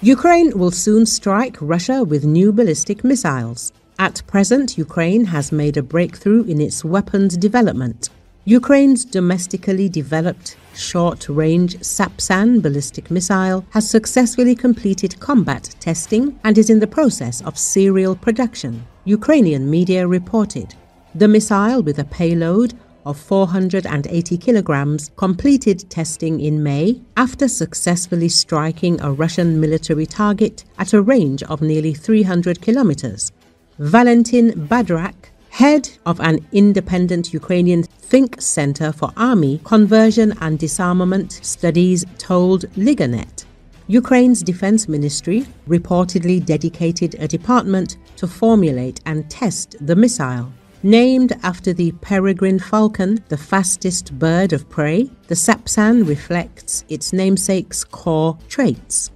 Ukraine will soon strike Russia with new ballistic missiles. At present, Ukraine has made a breakthrough in its weapons development. Ukraine's domestically developed short-range Sapsan ballistic missile has successfully completed combat testing and is in the process of serial production, Ukrainian media reported. The missile, with a payload of 480 kilograms, completed testing in May after successfully striking a Russian military target at a range of nearly 300 kilometers. Valentin Badrak, head of an independent Ukrainian think center for army conversion and disarmament studies, told Liganet. Ukraine's defense ministry reportedly dedicated a department to formulate and test the missile. Named after the peregrine falcon, the fastest bird of prey, the Sapsan reflects its namesake's core traits: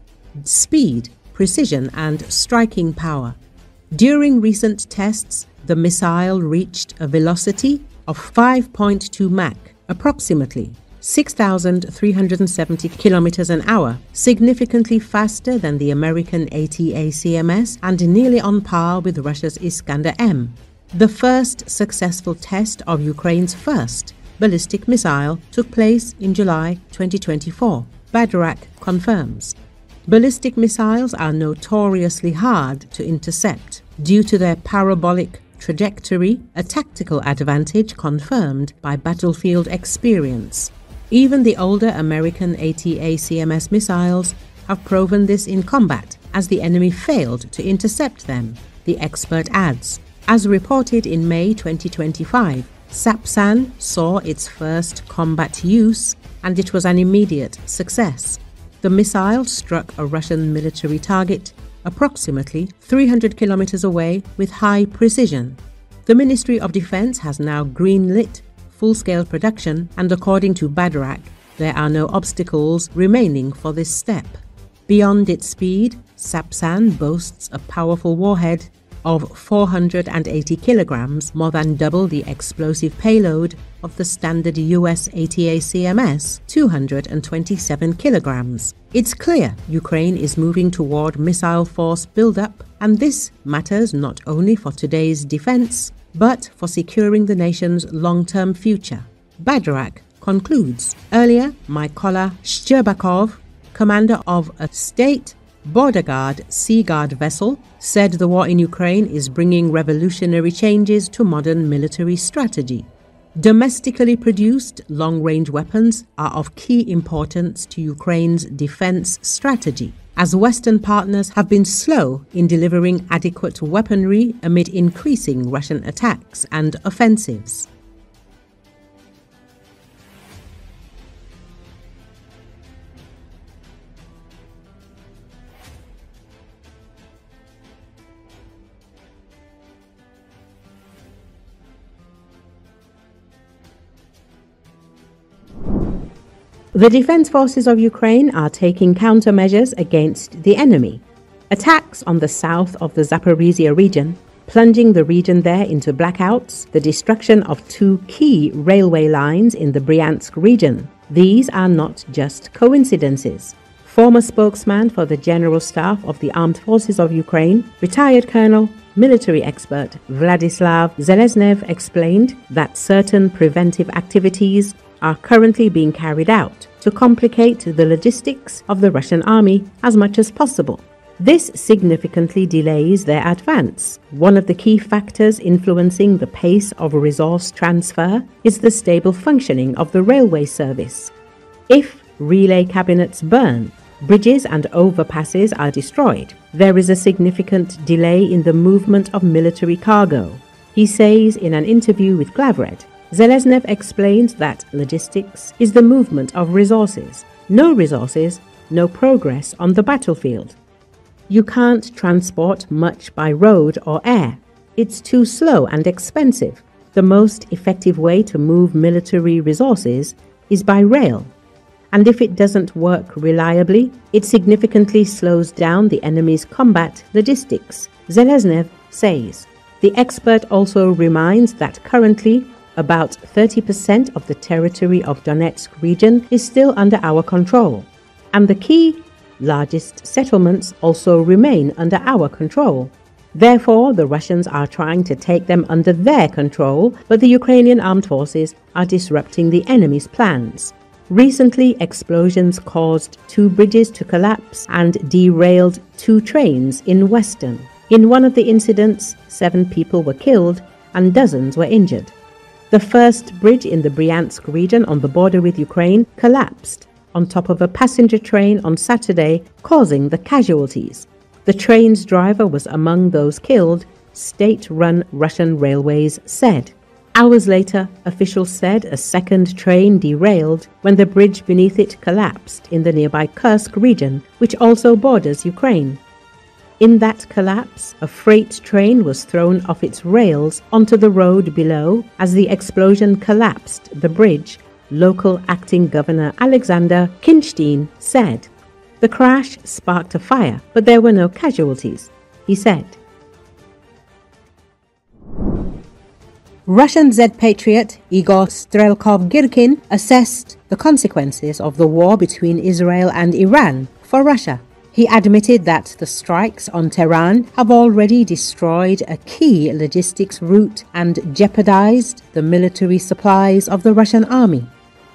speed, precision, and striking power. During recent tests, the missile reached a velocity of 5.2 Mach, approximately 6,370 kilometers an hour, significantly faster than the American ATACMS and nearly on par with Russia's Iskander-M. The first successful test of Ukraine's first ballistic missile took place in July 2024, Badrak confirms. Ballistic missiles are notoriously hard to intercept due to their parabolic trajectory, a tactical advantage confirmed by battlefield experience. Even the older American ATACMS missiles have proven this in combat, as the enemy failed to intercept them, the expert adds. As reported in May 2025, Sapsan saw its first combat use, and it was an immediate success. The missile struck a Russian military target approximately 300 kilometers away with high precision. The Ministry of Defense has now greenlit full-scale production, and according to Badrak, there are no obstacles remaining for this step. Beyond its speed, Sapsan boasts a powerful warhead of 480 kilograms, more than double the explosive payload of the standard US ATACMS, 227 kilograms. It's clear Ukraine is moving toward missile force buildup, and this matters not only for today's defense, but for securing the nation's long-term future. Badrak concludes. Earlier, Mykola Shcherbakov, commander of a state border guard Sea Guard vessel, said the war in Ukraine is bringing revolutionary changes to modern military strategy. Domestically produced long-range weapons are of key importance to Ukraine's defense strategy, as Western partners have been slow in delivering adequate weaponry amid increasing Russian attacks and offensives. The defense forces of Ukraine are taking countermeasures against the enemy. Attacks on the south of the Zaporizhia region, plunging the region there into blackouts, the destruction of two key railway lines in the Bryansk region. These are not just coincidences. Former spokesman for the General Staff of the Armed Forces of Ukraine, retired Colonel, military expert Vladislav Zeleznev explained that certain preventive activities are currently being carried out to complicate the logistics of the Russian army as much as possible. This significantly delays their advance. One of the key factors influencing the pace of resource transfer is the stable functioning of the railway service. If relay cabinets burn, bridges and overpasses are destroyed, there is a significant delay in the movement of military cargo, he says in an interview with Glavred. Zeleznev explains that logistics is the movement of resources. No resources, no progress on the battlefield. You can't transport much by road or air. It's too slow and expensive. The most effective way to move military resources is by rail. And if it doesn't work reliably, it significantly slows down the enemy's combat logistics, Zeleznev says. The expert also reminds that currently, about 30% of the territory of Donetsk region is still under our control, and the key largest settlements also remain under our control. Therefore, the Russians are trying to take them under their control, but the Ukrainian armed forces are disrupting the enemy's plans. Recently, explosions caused 2 bridges to collapse and derailed 2 trains in Western. In one of the incidents, 7 people were killed and dozens were injured. The first bridge in the Bryansk region on the border with Ukraine collapsed on top of a passenger train on Saturday, causing the casualties. The train's driver was among those killed, state-run Russian railways said. Hours later, officials said a second train derailed when the bridge beneath it collapsed in the nearby Kursk region, which also borders Ukraine. In that collapse, a freight train was thrown off its rails onto the road below as the explosion collapsed the bridge, local acting governor Alexander Kinshtein said. The crash sparked a fire, but there were no casualties, he said. Russian Z-patriot Igor Strelkov-Girkin assessed the consequences of the war between Israel and Iran for Russia. He admitted that the strikes on Tehran have already destroyed a key logistics route and jeopardized the military supplies of the Russian army.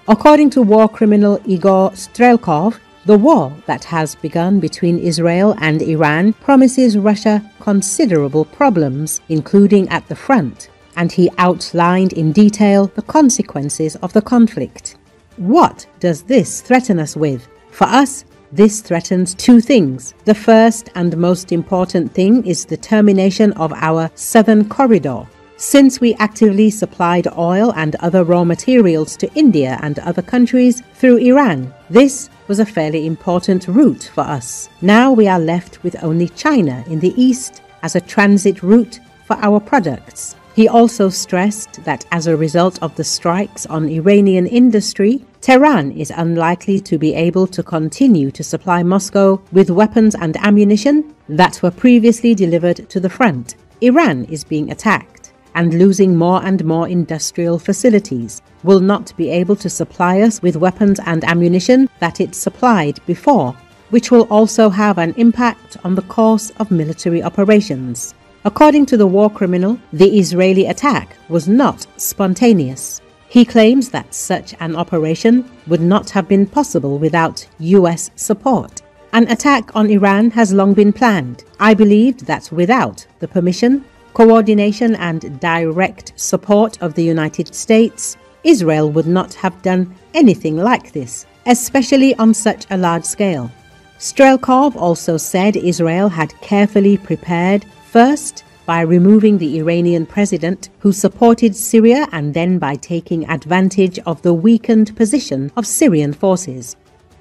According to war criminal Igor Strelkov, the war that has begun between Israel and Iran promises Russia considerable problems, including at the front, and he outlined in detail the consequences of the conflict. What does this threaten us with? For us, this threatens 2 things. The first and most important thing is the termination of our southern corridor. Since we actively supplied oil and other raw materials to India and other countries through Iran, this was a fairly important route for us. Now we are left with only China in the east as a transit route for our products. He also stressed that as a result of the strikes on Iranian industry, Tehran is unlikely to be able to continue to supply Moscow with weapons and ammunition that were previously delivered to the front. Iran is being attacked and losing more and more industrial facilities, will not be able to supply us with weapons and ammunition that it supplied before, which will also have an impact on the course of military operations. According to the war criminal, the Israeli attack was not spontaneous. He claims that such an operation would not have been possible without US support. An attack on Iran has long been planned. I believed that without the permission, coordination and direct support of the United States, Israel would not have done anything like this, especially on such a large scale. Strelkov also said Israel had carefully prepared, first by removing the Iranian president who supported Syria and then by taking advantage of the weakened position of Syrian forces.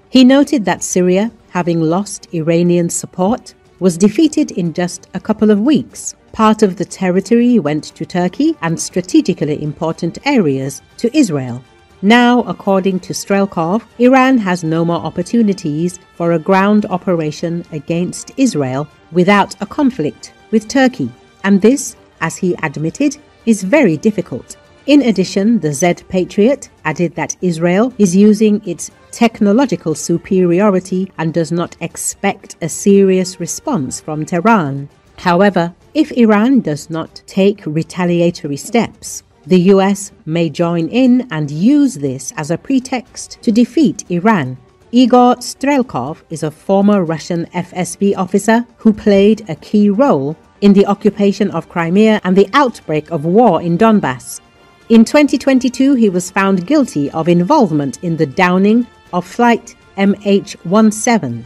He noted that Syria, having lost Iranian support, was defeated in just a couple of weeks. Part of the territory went to Turkey and strategically important areas to Israel. Now, according to Strelkov, Iran has no more opportunities for a ground operation against Israel without a conflict with Turkey. And this, as he admitted, is very difficult. In addition, the Z-patriot added that Israel is using its technological superiority and does not expect a serious response from Tehran. However, if Iran does not take retaliatory steps, the US may join in and use this as a pretext to defeat Iran. Igor Strelkov is a former Russian FSB officer who played a key role in the occupation of Crimea and the outbreak of war in Donbass. In 2022, he was found guilty of involvement in the downing of Flight MH17.